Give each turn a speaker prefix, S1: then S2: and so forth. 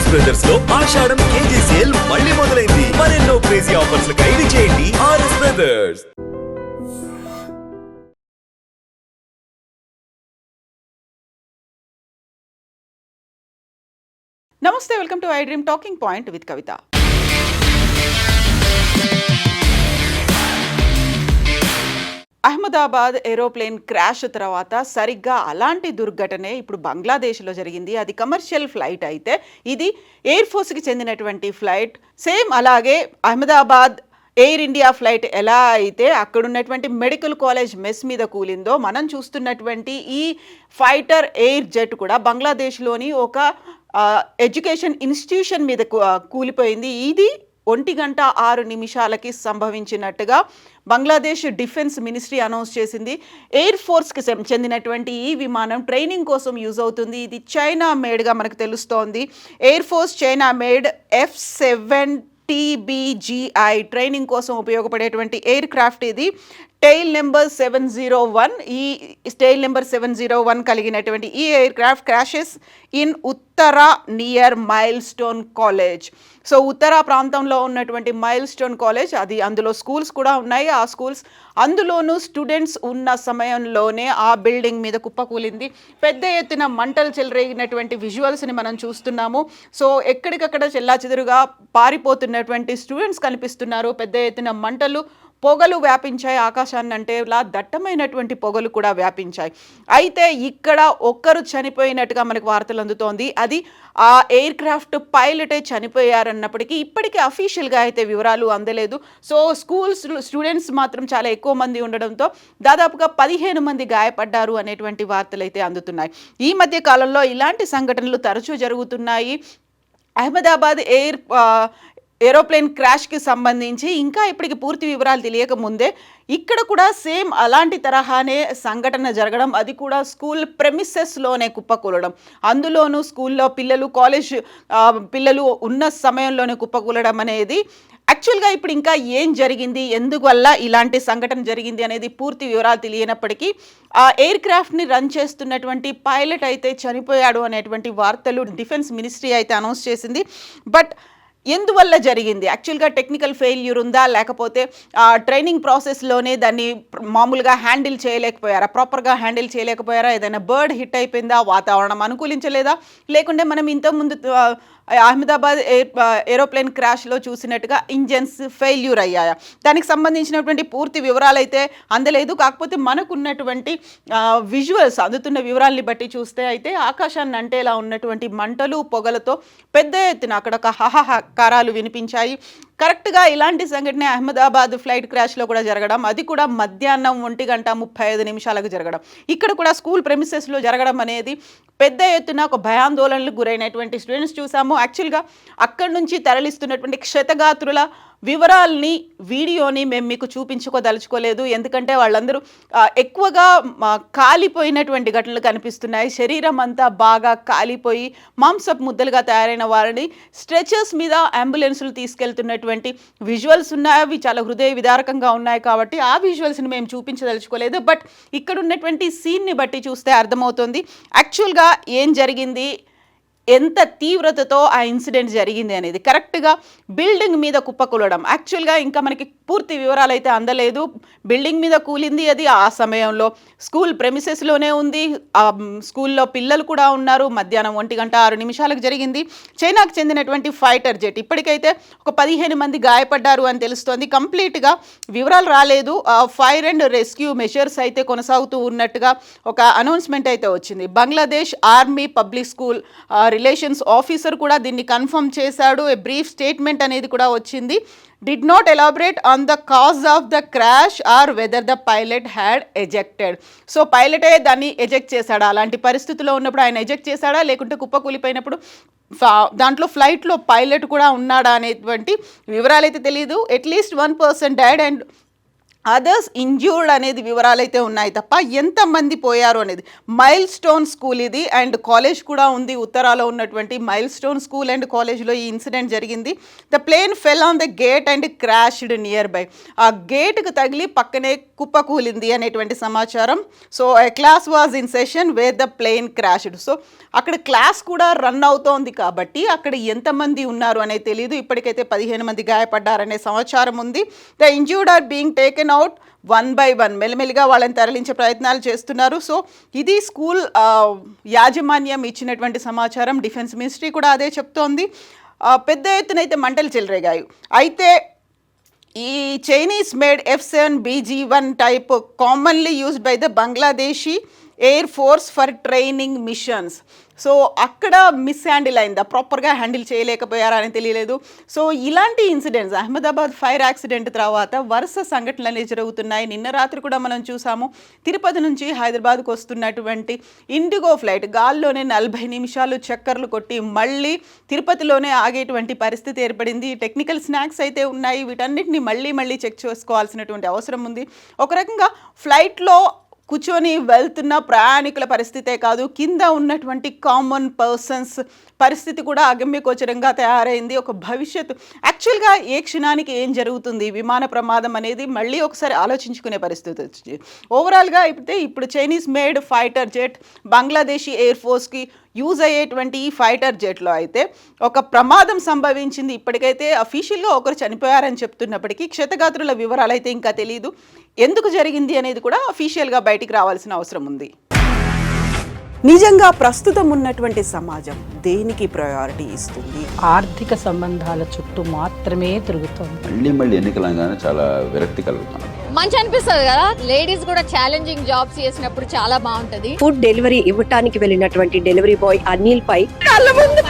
S1: RS brothers లో ఆషాఢం KG sale మళ్ళీ మొదలైంది. మరెన్నో క్రేజీ ఆఫర్స్ ఖైదీ చేయండి ఆర్ఎస్ బ్రదర్స్.
S2: నమస్తే, welcome to I dream talking point with Kavitha. Ahmedabad aeroplane crash తర్వాత సరిగ్గా అలాంటి దుర్ఘటనే ఇప్పుడు బంగ్లాదేశ్లో జరిగింది. అది కమర్షియల్ ఫ్లైట్ అయితే ఇది ఎయిర్ ఫోర్స్కి చెందినటువంటి ఫ్లైట్. సేమ్ అలాగే అహ్మదాబాద్ ఎయిర్ ఇండియా ఫ్లైట్ ఎలా అయితే అక్కడున్నటువంటి మెడికల్ కాలేజ్ మెస్ మీద కూలిందో, మనం చూస్తున్నటువంటి ఈ ఫైటర్ ఎయిర్ జెట్ కూడా బంగ్లాదేశ్లోని ఒక ఎడ్యుకేషన్ ఇన్స్టిట్యూషన్ మీద కూలిపోయింది. ఇది 1:06 సంభవించినట్టుగా బంగ్లాదేశ్ డిఫెన్స్ మినిస్ట్రీ అనౌన్స్ చేసింది. ఎయిర్ ఫోర్స్కి చెందినటువంటి ఈ విమానం ట్రైనింగ్ కోసం యూజ్ అవుతుంది. ఇది చైనా మేడ్గా మనకు తెలుస్తోంది. Air force China made F-7TBGI training కోసం ఉపయోగపడేటువంటి ఎయిర్ క్రాఫ్ట్ ఇది. Tail number 701. ఈ టైల్ నెంబర్ 701 కలిగినటువంటి ఈ aircraft crashes in Uttara near Milestone college. So Uttara ప్రాంతంలో ఉన్నటువంటి మైల్ స్టోన్ కాలేజ్, అది అందులో స్కూల్స్ కూడా ఉన్నాయి. ఆ స్కూల్స్ అందులోనూ స్టూడెంట్స్ ఉన్న సమయంలోనే ఆ బిల్డింగ్ మీద కుప్పకూలింది. పెద్ద ఎత్తున మంటలు చెలరేగినటువంటి విజువల్స్ని మనం చూస్తున్నాము. సో ఎక్కడికక్కడ చెల్లాచెదురుగా పారిపోతున్నటువంటి స్టూడెంట్స్ కనిపిస్తున్నారు. పెద్ద ఎత్తున మంటలు, పొగలు వ్యాపించాయి. ఆకాశాన్ని అంటే ఇలా దట్టమైనటువంటి పొగలు కూడా వ్యాపించాయి. అయితే ఇక్కడ ఒక్కరు చనిపోయినట్టుగా మనకు వార్తలు అందుతోంది. అది ఆ ఎయిర్ క్రాఫ్ట్ పైలటే చనిపోయారన్నప్పటికీ ఇప్పటికీ అఫీషియల్గా అయితే వివరాలు అందలేదు. సో స్టూడెంట్స్ మాత్రం చాలా ఎక్కువ మంది ఉండడంతో దాదాపుగా 15 మంది గాయపడ్డారు అనేటువంటి వార్తలు అయితే అందుతున్నాయి. ఈ మధ్య కాలంలో ఇలాంటి సంఘటనలు తరచూ జరుగుతున్నాయి. అహ్మదాబాద్ ఏరోప్లేన్ క్రాష్కి సంబంధించి ఇంకా ఇప్పటికి పూర్తి వివరాలు తెలియక ముందే ఇక్కడ కూడా సేమ్ అలాంటి తరహానే సంఘటన జరగడం, అది కూడా స్కూల్ ప్రెమిసెస్లోనే కుప్పకూలడం, అందులోనూ స్కూల్లో పిల్లలు, కాలేజ్ పిల్లలు ఉన్న సమయంలోనే కుప్పకూలడం అనేది యాక్చువల్గా ఇప్పుడు ఇంకా ఏం జరిగింది, ఎందువల్ల ఇలాంటి సంఘటన జరిగింది అనేది పూర్తి వివరాలు తెలియనప్పటికీ ఆ ఎయిర్ క్రాఫ్ట్ని రన్ చేస్తున్నటువంటి పైలట్ అయితే చనిపోయాడు అనేటువంటి వార్తలు డిఫెన్స్ మినిస్ట్రీ అయితే అనౌన్స్ చేసింది. బట్ ఎందువల్ల జరిగింది, యాక్చువల్గా టెక్నికల్ ఫెయిల్యూర్ ఉందా, లేకపోతే ట్రైనింగ్ ప్రాసెస్లోనే దాన్ని మామూలుగా హ్యాండిల్ చేయలేకపోయారా, ప్రాపర్గా హ్యాండిల్ చేయలేకపోయారా, ఏదైనా బర్డ్ హిట్ అయిపోయిందా, వాతావరణం అనుకూలించలేదా, లేకుంటే మనం ఇంతకుముందు అహ్మదాబాద్ ఏరోప్లేన్ క్రాష్లో చూసినట్టుగా ఇంజన్స్ ఫెయిల్యూర్ అయ్యాయా, దానికి సంబంధించినటువంటి పూర్తి వివరాలు అయితే అందలేదు. కాకపోతే మనకున్నటువంటి విజువల్స్, అందుతున్న వివరాల్ని బట్టి చూస్తే అయితే ఆకాశాన్ని అంటేలా ఉన్నటువంటి మంటలు, పొగలతో పెద్ద ఎత్తున అక్కడ ఒక హాహాకారాలు వినిపించాయి. కరెక్ట్గా ఇలాంటి సంఘటన అహ్మదాబాద్ ఫ్లైట్ క్రాష్లో కూడా జరగడం, అది కూడా మధ్యాహ్నం 1:35 జరగడం, ఇక్కడ కూడా స్కూల్ ప్రెమిసెస్లో జరగడం అనేది పెద్ద ఎత్తున ఒక భయాందోళనలకు గురైనటువంటి స్టూడెంట్స్ చూసాము. యాక్చువల్గా అక్కడి నుంచి తరలిస్తున్నటువంటి క్షతగాత్రుల వివరాల్ని, వీడియోని మేము మీకు చూపించుకోదలుచుకోలేదు. ఎందుకంటే వాళ్ళందరూ ఎక్కువగా కాలిపోయినటువంటి ఘటనలు కనిపిస్తున్నాయి. శరీరం అంతా బాగా కాలిపోయి మాంసపు ముద్దలుగా తయారైన వారిని స్ట్రెచర్స్ మీద అంబులెన్సులు తీసుకెళ్తున్నటువంటి విజువల్స్ ఉన్నాయి. అవి చాలా హృదయ విదారకంగా ఉన్నాయి కాబట్టి ఆ విజువల్స్ని మేము చూపించదలుచుకోలేదు. బట్ ఇక్కడ ఉన్నటువంటి సీన్ని బట్టి చూస్తే అర్థమవుతుంది యాక్చువల్గా ఏం జరిగింది, ఎంత తీవ్రతతో ఆ ఇన్సిడెంట్ జరిగింది అనేది. కరెక్ట్గా బిల్డింగ్ మీద కుప్పకూలడం, యాక్చువల్గా ఇంకా మనకి పూర్తి వివరాలు అయితే అందలేదు. బిల్డింగ్ మీద కూలింది, అది ఆ సమయంలో స్కూల్ ప్రెమిసెస్లోనే ఉంది. స్కూల్లో పిల్లలు కూడా ఉన్నారు. మధ్యాహ్నం 1:06 జరిగింది. చైనాకు చెందినటువంటి ఫైటర్ జెట్. ఇప్పటికైతే ఒక 15 మంది గాయపడ్డారు అని తెలుస్తోంది. కంప్లీట్గా వివరాలు రాలేదు. ఫైర్ అండ్ రెస్క్యూ మెషర్స్ అయితే కొనసాగుతూ ఉన్నట్టుగా ఒక అనౌన్స్మెంట్ అయితే వచ్చింది. Bangladesh army public school relations officer కూడా దీన్ని కన్ఫర్మ్ చేశాడు. ఏ బ్రీఫ్ స్టేట్మెంట్ అనేది కూడా వచ్చింది. Did not elaborate on the cause of the crash or whether the pilot had ejected. So పైలటే దాన్ని ఎజెక్ట్ చేశాడా, అలాంటి పరిస్థితిలో ఉన్నప్పుడు ఆయన ఎజెక్ట్ చేశాడా, లేకుంటే కుప్పకూలిపోయినప్పుడు దాంట్లో ఫ్లైట్లో పైలట్ కూడా ఉన్నాడా అనేటువంటి వివరాలు అయితే తెలియదు. At least 1 person died and others injured అనేది వివరాలు అయితే ఉన్నాయి తప్ప ఎంతమంది పోయారు అనేది. మైల్ స్టోన్ స్కూల్ ఇది అండ్ కాలేజ్ కూడా ఉంది. ఉత్తరాలో ఉన్నటువంటి మైల్ స్టోన్ స్కూల్ అండ్ కాలేజ్లో ఈ ఇన్సిడెంట్ జరిగింది. The plane fell on the gate and crashed nearby. ఆ గేట్కి తగిలి పక్కనే కుప్పకూలింది అనేటువంటి సమాచారం. So a class was in session where the plane crashed. So అక్కడ క్లాస్ కూడా రన్ అవుతోంది కాబట్టి అక్కడ ఎంతమంది ఉన్నారు అనేది తెలియదు. ఇప్పటికైతే 15 మంది గాయపడ్డారనే సమాచారం ఉంది. The injured are being taken out 1 by 1 మెల్లిమెల్లిగా వాళ్ళని తరలించే ప్రయత్నాలు చేస్తున్నారు. సో ఇది స్కూల్ యాజమాన్యం ఇచ్చినటువంటి సమాచారం. డిఫెన్స్ మినిస్ట్రీ కూడా అదే చెప్తోంది. పెద్ద ఎత్తున అయితే మంటలు చెలరేగాయి. అయితే ఈ Chinese made F-7BG-1 type commonly used by the Bangladeshi air force for training machines. So అక్కడ మిస్ హ్యాండిల్ అయిందా, ప్రాపర్గా హ్యాండిల్ చేయలేకపోయారా అని తెలియలేదు. సో ఇలాంటి ఇన్సిడెంట్స్ అహ్మదాబాద్ ఫైర్ యాక్సిడెంట్ తర్వాత వరుస సంఘటనలు జరుగుతున్నాయి. నిన్న రాత్రి కూడా మనం చూసాము, తిరుపతి నుంచి హైదరాబాద్కు వస్తున్నటువంటి ఇండిగో ఫ్లైట్ గాల్లోనే 40 నిమిషాలు చక్కర్లు కొట్టి మళ్ళీ తిరుపతిలోనే ఆగేటువంటి పరిస్థితి ఏర్పడింది. టెక్నికల్ స్నాక్స్ అయితే ఉన్నాయి, వీటన్నిటిని మళ్ళీ చెక్ చేసుకోవాల్సినటువంటి అవసరం ఉంది. ఒక రకంగా ఫ్లైట్లో కూర్చొని వెళ్తున్న ప్రయాణికుల పరిస్థితే కాదు, కింద ఉన్నటువంటి కామన్ పర్సన్స్ పరిస్థితి కూడా అగమ్యగోచరంగా తయారైంది. ఒక భవిష్యత్తు యాక్చువల్గా ఏ క్షణానికి ఏం జరుగుతుంది విమాన ప్రమాదం అనేది మళ్ళీ ఒకసారి ఆలోచించుకునే పరిస్థితి వచ్చింది. ఓవరాల్గా ఇప్పుడు Chinese made fighter jet Bangladeshi air ఫోర్స్కి యూజ్ అయ్యేటువంటి ఈ ఫైటర్ జెట్లో అయితే ఒక ప్రమాదం సంభవించింది. ఇప్పటికైతే అఫీషియల్గా ఒకరు చనిపోయారని చెప్తున్నప్పటికీ క్షతగాత్రుల వివరాలు అయితే ఇంకా తెలియదు. ఎందుకు జరిగింది అనేది కూడా అఫీషియల్గా బయటికి రావాల్సిన అవసరం ఉంది. నిజంగా ప్రస్తుతం ఉన్నటువంటి సమాజం దేనికి ప్రయారిటీ ఇస్తుంది?
S3: ఆర్థిక సంబంధాల చుట్టూ మాత్రమే తిరుగుతుంది.
S4: మళ్ళీ ఎన్నికలంగానే చాలా విరక్తి కలుగుతాను.
S5: మంచి అనిపిస్తుంది కదా, లేడీస్ కూడా ఛాలెంజింగ్ జాబ్స్ చేసినప్పుడు చాలా బాగుంటది.
S6: ఫుడ్ డెలివరీ ఇవ్వటానికి వెళ్ళినటువంటి డెలివరీ బాయ్ అనిల్ పై కళ్ళ ముందు